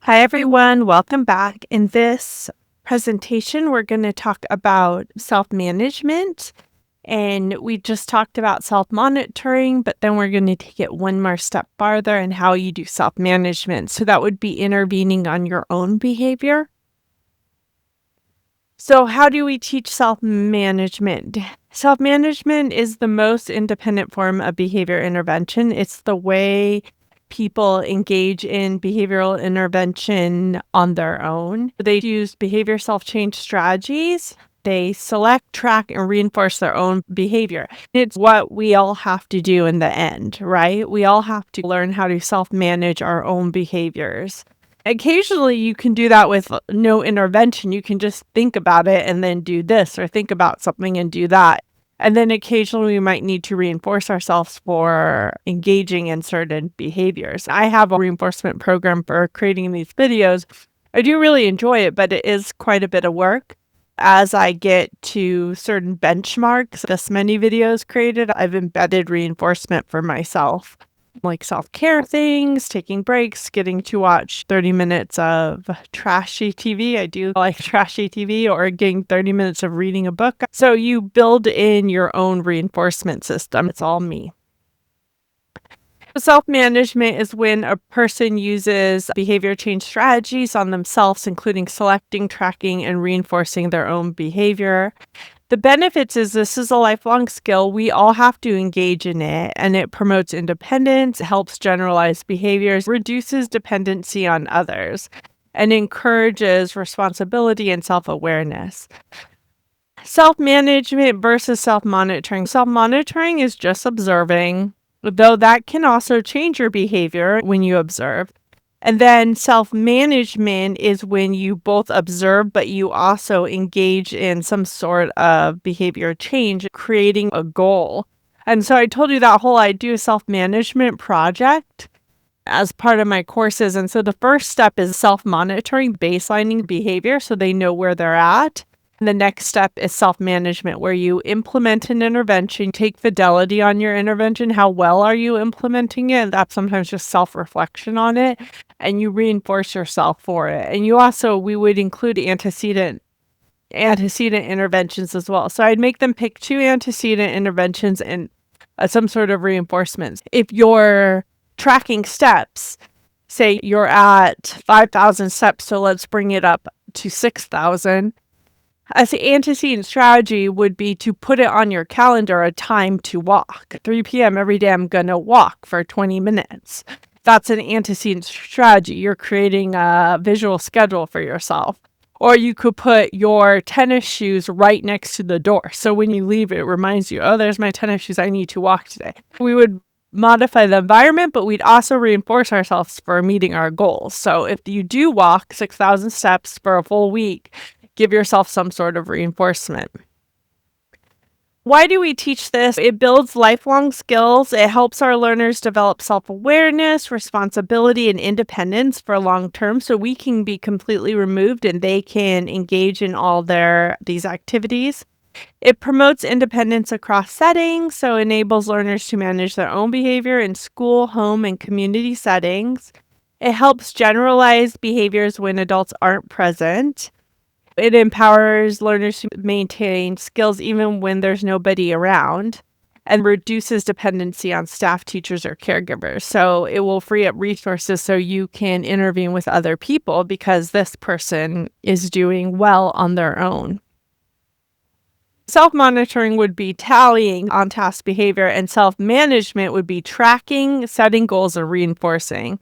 Hi, everyone. Welcome back. In this presentation, we're going to talk about self-management. And we just talked about self-monitoring, but then we're going to take it one more step farther and how you do self-management. So that would be intervening on your own behavior. So how do we teach self-management? Self-management is the most independent form of behavior intervention. It's the way people engage in behavioral intervention on their own. They use behavior self-change strategies. They select, track, and reinforce their own behavior. It's what we all have to do in the end, right? We all have to learn how to self-manage our own behaviors. Occasionally, you can do that with no intervention. You can just think about it and then do this, or think about something and do that. And then occasionally we might need to reinforce ourselves for engaging in certain behaviors. I have a reinforcement program for creating these videos. I do really enjoy it, but it is quite a bit of work. As I get to certain benchmarks, this many videos created, I've embedded reinforcement for myself, like self-care things, taking breaks, getting to watch 30 minutes of trashy TV. I do like trashy TV, or getting 30 minutes of reading a book. So you build in your own reinforcement system. It's all me. Self-management is when a person uses behavior change strategies on themselves, including selecting, tracking, and reinforcing their own behavior. The benefits is this is a lifelong skill. We all have to engage in it, and it promotes independence, helps generalize behaviors, reduces dependency on others, and encourages responsibility and self-awareness. Self-management versus self-monitoring. Self-monitoring is just observing, though that can also change your behavior when you observe. And then self-management is when you both observe, but you also engage in some sort of behavior change, creating a goal. And so I told you that whole I do a self-management project as part of my courses. And so the first step is self-monitoring, baselining behavior so they know where they're at. And the next step is self-management, where you implement an intervention, take fidelity on your intervention. How well are you implementing it? That's sometimes just self-reflection on it, and you reinforce yourself for it. And you also, we would include antecedent interventions as well. So I'd make them pick 2 antecedent interventions and some sort of reinforcements. If you're tracking steps, say you're at 5,000 steps, so let's bring it up to 6,000. As the antecedent strategy would be to put it on your calendar, a time to walk. 3 p.m. every day, I'm going to walk for 20 minutes. That's an antecedent strategy. You're creating a visual schedule for yourself. Or you could put your tennis shoes right next to the door. So when you leave, it reminds you, oh, there's my tennis shoes. I need to walk today. We would modify the environment, but we'd also reinforce ourselves for meeting our goals. So if you do walk 6,000 steps for a full week, give yourself some sort of reinforcement. Why do we teach this? It builds lifelong skills. It helps our learners develop self-awareness, responsibility, and independence for long term, so we can be completely removed and they can engage in all these activities. It promotes independence across settings, so enables learners to manage their own behavior in school, home, and community settings. It helps generalize behaviors when adults aren't present. It empowers learners to maintain skills even when there's nobody around, and reduces dependency on staff, teachers, or caregivers. So it will free up resources so you can intervene with other people because this person is doing well on their own. Self-monitoring would be tallying on-task behavior, and self-management would be tracking, setting goals, and reinforcing.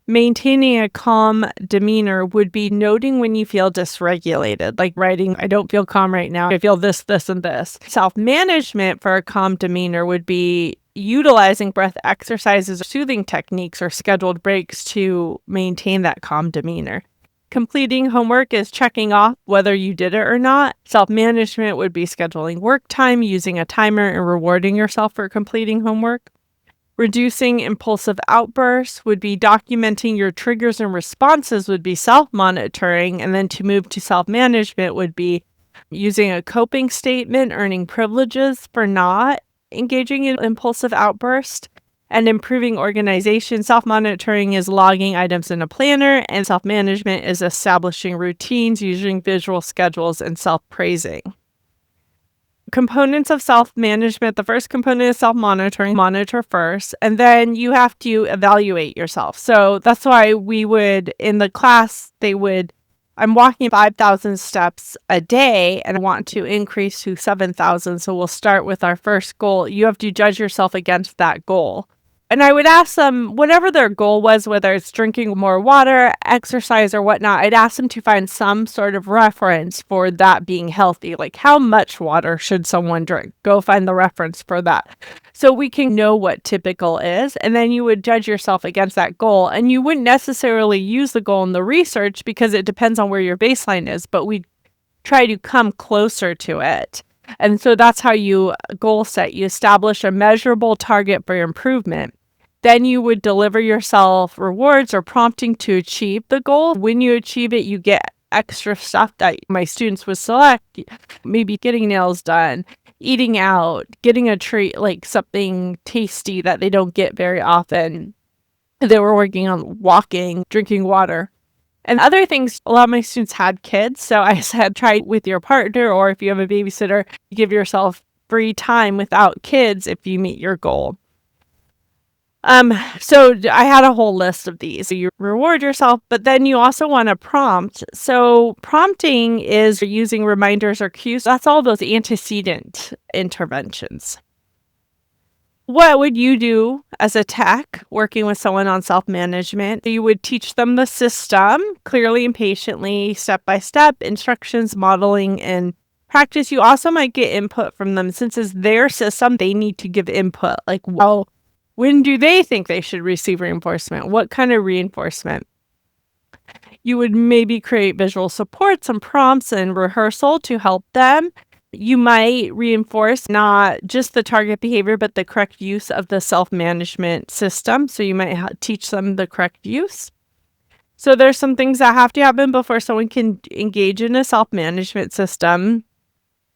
Maintaining a calm demeanor would be noting when you feel dysregulated, like writing, I don't feel calm right now. I feel this, this, and this. Self-management for a calm demeanor would be utilizing breath exercises, soothing techniques, or scheduled breaks to maintain that calm demeanor. Completing homework is checking off whether you did it or not. Self-management would be scheduling work time, using a timer, and rewarding yourself for completing homework. Reducing impulsive outbursts would be documenting your triggers and responses, would be self-monitoring. And then to move to self-management would be using a coping statement, earning privileges for not engaging in impulsive outbursts. And improving organization, self-monitoring is logging items in a planner, and self-management is establishing routines, using visual schedules, and self-praising. Components of self-management. The first component is self-monitoring. Monitor first, and then you have to evaluate yourself. So that's why we would, in the class, I'm walking 5,000 steps a day and I want to increase to 7,000. So we'll start with our first goal. You have to judge yourself against that goal. And I would ask them, whatever their goal was, whether it's drinking more water, exercise, or whatnot, I'd ask them to find some sort of reference for that being healthy. Like, how much water should someone drink? Go find the reference for that. So we can know what typical is. And then you would judge yourself against that goal. And you wouldn't necessarily use the goal in the research because it depends on where your baseline is, but we try to come closer to it. And so that's how you goal set. You establish a measurable target for your improvement. Then you would deliver yourself rewards or prompting to achieve the goal. When you achieve it, you get extra stuff that my students would select, maybe getting nails done, eating out, getting a treat, like something tasty that they don't get very often. They were working on walking, drinking water. And other things, a lot of my students had kids. So I said, try with your partner, or if you have a babysitter, give yourself free time without kids if you meet your goal. So I had a whole list of these. So you reward yourself, but then you also want to prompt. So prompting is using reminders or cues. That's all those antecedent interventions. What would you do as a tech working with someone on self-management? You would teach them the system clearly and patiently, step by step, instructions, modeling, and practice. You also might get input from them. Since it's their system, they need to give input. Like, well, when do they think they should receive reinforcement? What kind of reinforcement? You would maybe create visual support, some prompts and rehearsal to help them. You might reinforce not just the target behavior, but the correct use of the self-management system. So you might teach them the correct use. So there's some things that have to happen before someone can engage in a self-management system.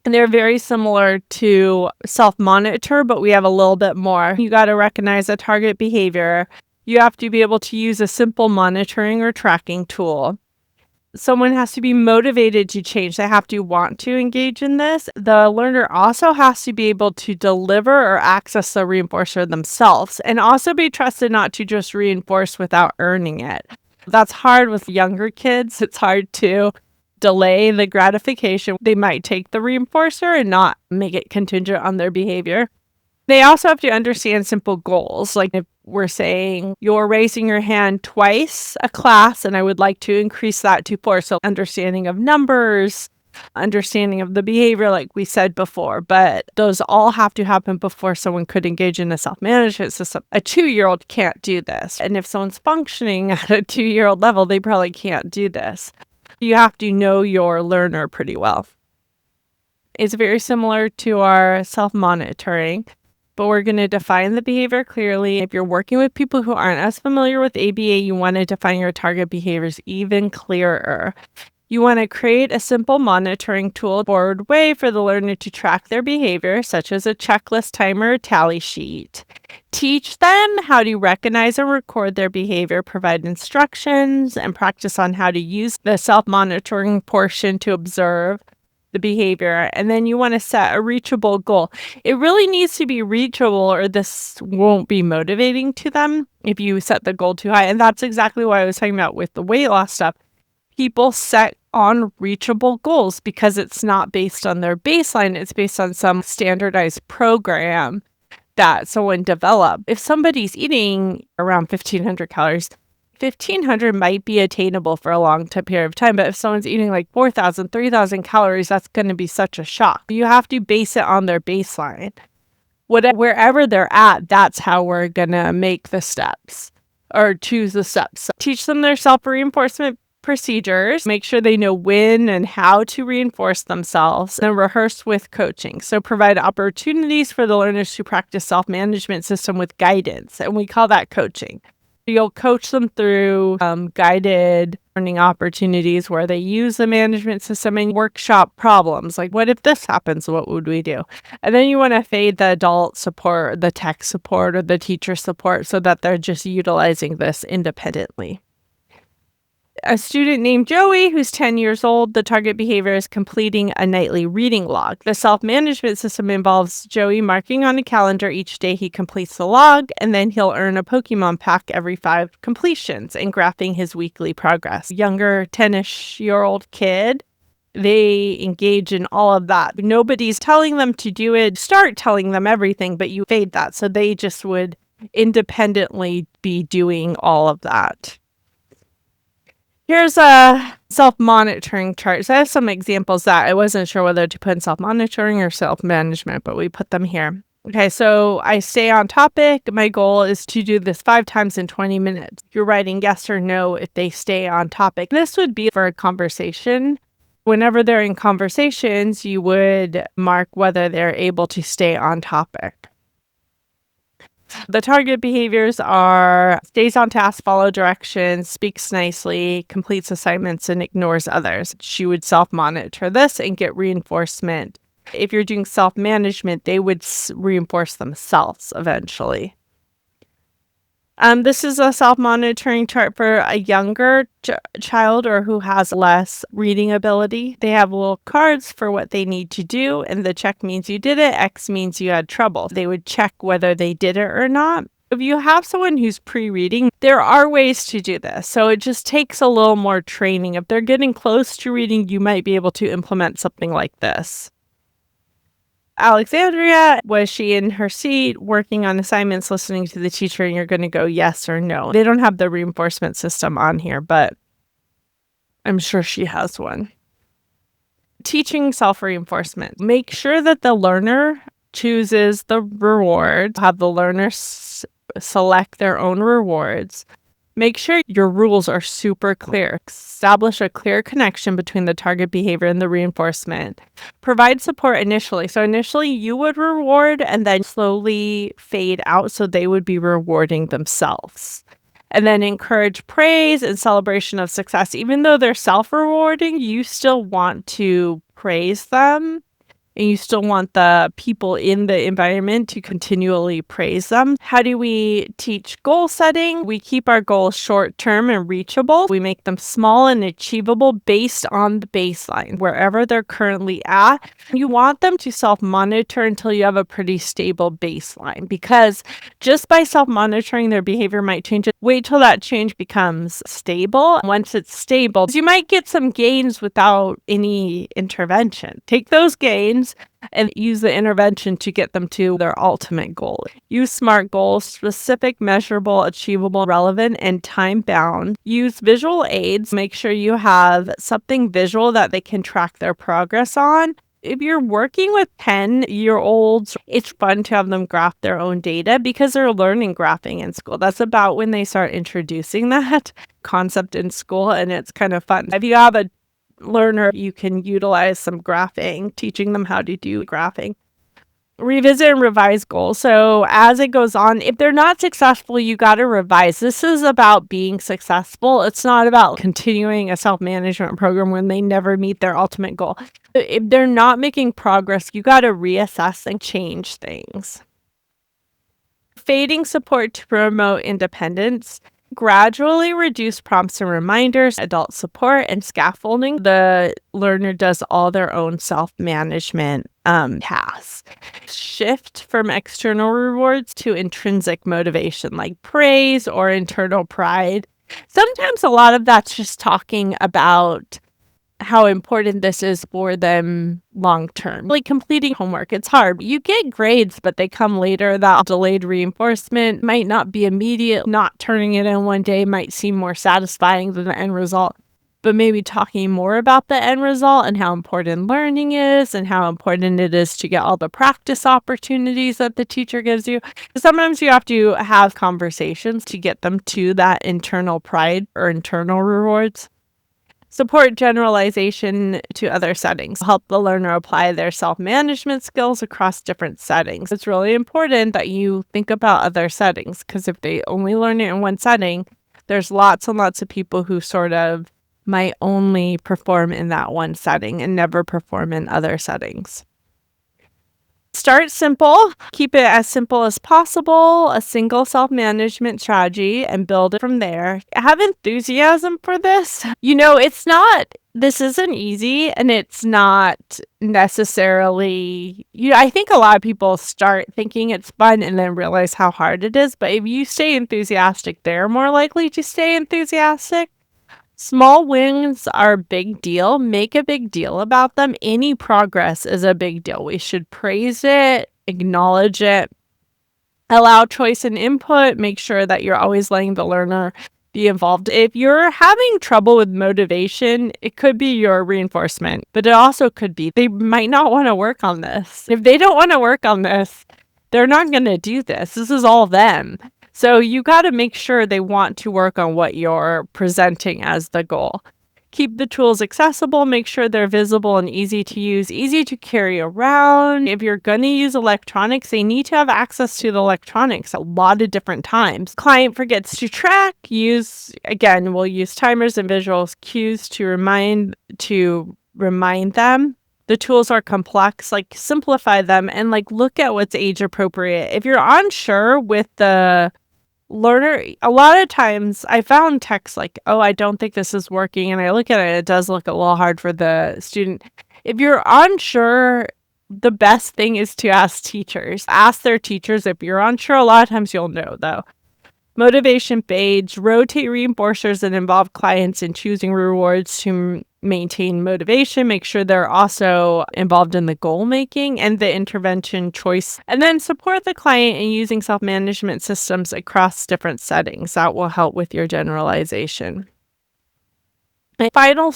And they're very similar to self-monitor, but we have a little bit more. You got to recognize a target behavior. You have to be able to use a simple monitoring or tracking tool. Someone has to be motivated to change. They have to want to engage in this. The learner also has to be able to deliver or access the reinforcer themselves, and also be trusted not to just reinforce without earning it. That's hard with younger kids. It's hard to delay the gratification. They might take the reinforcer and not make it contingent on their behavior. They also have to understand simple goals. Like if we're saying you're raising your hand twice a class and I would like to increase that to 4. So understanding of numbers, understanding of the behavior, like we said before, but those all have to happen before someone could engage in a self-management system. A 2-year-old can't do this. And if someone's functioning at a 2-year-old level, they probably can't do this. You have to know your learner pretty well. It's very similar to our self-monitoring, but we're going to define the behavior clearly. If you're working with people who aren't as familiar with ABA, you want to define your target behaviors even clearer. You want to create a simple monitoring tool forward way for the learner to track their behavior, such as a checklist, timer, or tally sheet. Teach them how to recognize and record their behavior, provide instructions, and practice on how to use the self-monitoring portion to observe the behavior. And then you want to set a reachable goal. It really needs to be reachable or this won't be motivating to them if you set the goal too high. And that's exactly what I was talking about with the weight loss stuff. People set unreachable goals because it's not based on their baseline. It's based on some standardized program that someone developed. If somebody's eating around 1,500 calories, 1,500 might be attainable for a long period of time. But if someone's eating like 4,000, 3,000 calories, that's going to be such a shock. You have to base it on their baseline. Wherever they're at, that's how we're going to make the steps or choose the steps. Teach them their self-reinforcement procedures, make sure they know when and how to reinforce themselves, and rehearse with coaching. So provide opportunities for the learners to practice self-management system with guidance, and we call that coaching. You'll coach them through guided learning opportunities where they use the management system and workshop problems. Like, what if this happens? What would we do? And then you want to fade the adult support, the tech support, or the teacher support so that they're just utilizing this independently. A student named Joey, who's 10 years old, the target behavior is completing a nightly reading log. The self-management system involves Joey marking on a calendar each day he completes the log, and then he'll earn a Pokemon pack every 5 completions and graphing his weekly progress. Younger 10-ish-year-old kid, they engage in all of that. Nobody's telling them to do it. Start telling them everything, but you fade that. So they just would independently be doing all of that. Here's a self-monitoring chart. So I have some examples that I wasn't sure whether to put in self-monitoring or self-management, but we put them here. Okay, so I stay on topic. My goal is to do this 5 times in 20 minutes. You're writing yes or no if they stay on topic. This would be for a conversation. Whenever they're in conversations, you would mark whether they're able to stay on topic. The target behaviors are stays on task, follow directions, speaks nicely, completes assignments, and ignores others. She would self-monitor this and get reinforcement. If you're doing self-management, they would reinforce themselves eventually. This is a self-monitoring chart for a younger child or who has less reading ability. They have little cards for what they need to do, and the check means you did it, X means you had trouble. They would check whether they did it or not. If you have someone who's pre-reading, there are ways to do this. So it just takes a little more training. If they're getting close to reading, you might be able to implement something like this. Alexandria, was she in her seat working on assignments, listening to the teacher, and you're going to go yes or no? They don't have the reinforcement system on here, but I'm sure she has one. Teaching self-reinforcement. Make sure that the learner chooses the reward. Have the learner select their own rewards. Make sure your rules are super clear. Establish a clear connection between the target behavior and the reinforcement. Provide support initially. So initially you would reward and then slowly fade out so they would be rewarding themselves. And then encourage praise and celebration of success. Even though they're self-rewarding, you still want to praise them. And you still want the people in the environment to continually praise them. How do we teach goal setting? We keep our goals short-term and reachable. We make them small and achievable based on the baseline, wherever they're currently at. You want them to self-monitor until you have a pretty stable baseline, because just by self-monitoring, their behavior might change. Wait till that change becomes stable. Once it's stable, you might get some gains without any intervention. Take those gains and use the intervention to get them to their ultimate goal. Use SMART goals: specific, measurable, achievable, relevant, and time-bound. Use visual aids. Make sure you have something visual that they can track their progress on. If you're working with 10-year-olds, it's fun to have them graph their own data because they're learning graphing in school. That's about when they start introducing that concept in school, and it's kind of fun. If you have a learner, you can utilize some graphing, teaching them how to do graphing. Revisit and revise goals. So as it goes on, if they're not successful, you got to revise. This is about being successful. It's not about continuing a self-management program when they never meet their ultimate goal. If they're not making progress, you got to reassess and change things. Fading support to promote independence. Gradually reduce prompts and reminders, adult support, and scaffolding. The learner does all their own self-management tasks. Shift from external rewards to intrinsic motivation, like praise or internal pride. Sometimes a lot of that's just talking about how important this is for them long term. Like completing homework, it's hard. You get grades, but they come later. That delayed reinforcement might not be immediate. Not turning it in one day might seem more satisfying than the end result. But maybe talking more about the end result and how important learning is and how important it is to get all the practice opportunities that the teacher gives you. Sometimes you have to have conversations to get them to that internal pride or internal rewards. Support generalization to other settings. Help the learner apply their self-management skills across different settings. It's really important that you think about other settings, because if they only learn it in one setting, there's lots and lots of people who sort of might only perform in that one setting and never perform in other settings. Start simple. Keep it as simple as possible, a single self-management strategy, and build it from there. Have enthusiasm for this. This isn't easy, and it's not necessarily, I think a lot of people start thinking it's fun and then realize how hard it is. But if you stay enthusiastic, they're more likely to stay enthusiastic. Small wins are a big deal. Make a big deal about them. Any progress is a big deal. We should praise it, acknowledge it, allow choice and input. Make sure that you're always letting the learner be involved. If you're having trouble with motivation, it could be your reinforcement, but it also could be they might not want to work on this. If they don't want to work on this, they're not going to do this. This is all them. So you got to make sure they want to work on what you're presenting as the goal. Keep the tools accessible, make sure they're visible and easy to use, easy to carry around. If you're going to use electronics, they need to have access to the electronics a lot of different times. Client forgets to track, we'll use timers and visual cues to remind them. The tools are complex, simplify them and look at what's age appropriate. If you're unsure with the learner, a lot of times I found texts I don't think this is working, and I look at it does look a little hard for the student. If you're unsure, the best thing is to ask teachers. Ask their teachers if you're unsure. A lot of times you'll know though. Motivation fades, rotate reinforcers and involve clients in choosing rewards to maintain motivation. Make sure they're also involved in the goal making and the intervention choice. And then support the client in using self-management systems across different settings. That will help with your generalization. My final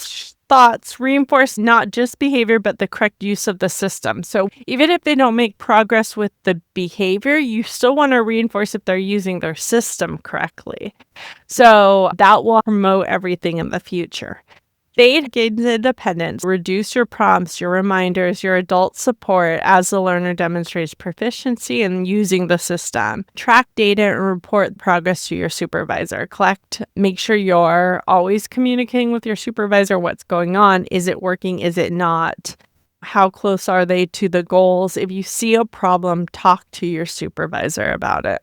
thoughts: reinforce not just behavior, but the correct use of the system. So even if they don't make progress with the behavior, you still want to reinforce if they're using their system correctly. So that will promote everything in the future. Fade gains independence. Reduce your prompts, your reminders, your adult support as the learner demonstrates proficiency in using the system. Track data and report progress to your supervisor. Make sure you're always communicating with your supervisor what's going on. Is it working? Is it not? How close are they to the goals? If you see a problem, talk to your supervisor about it.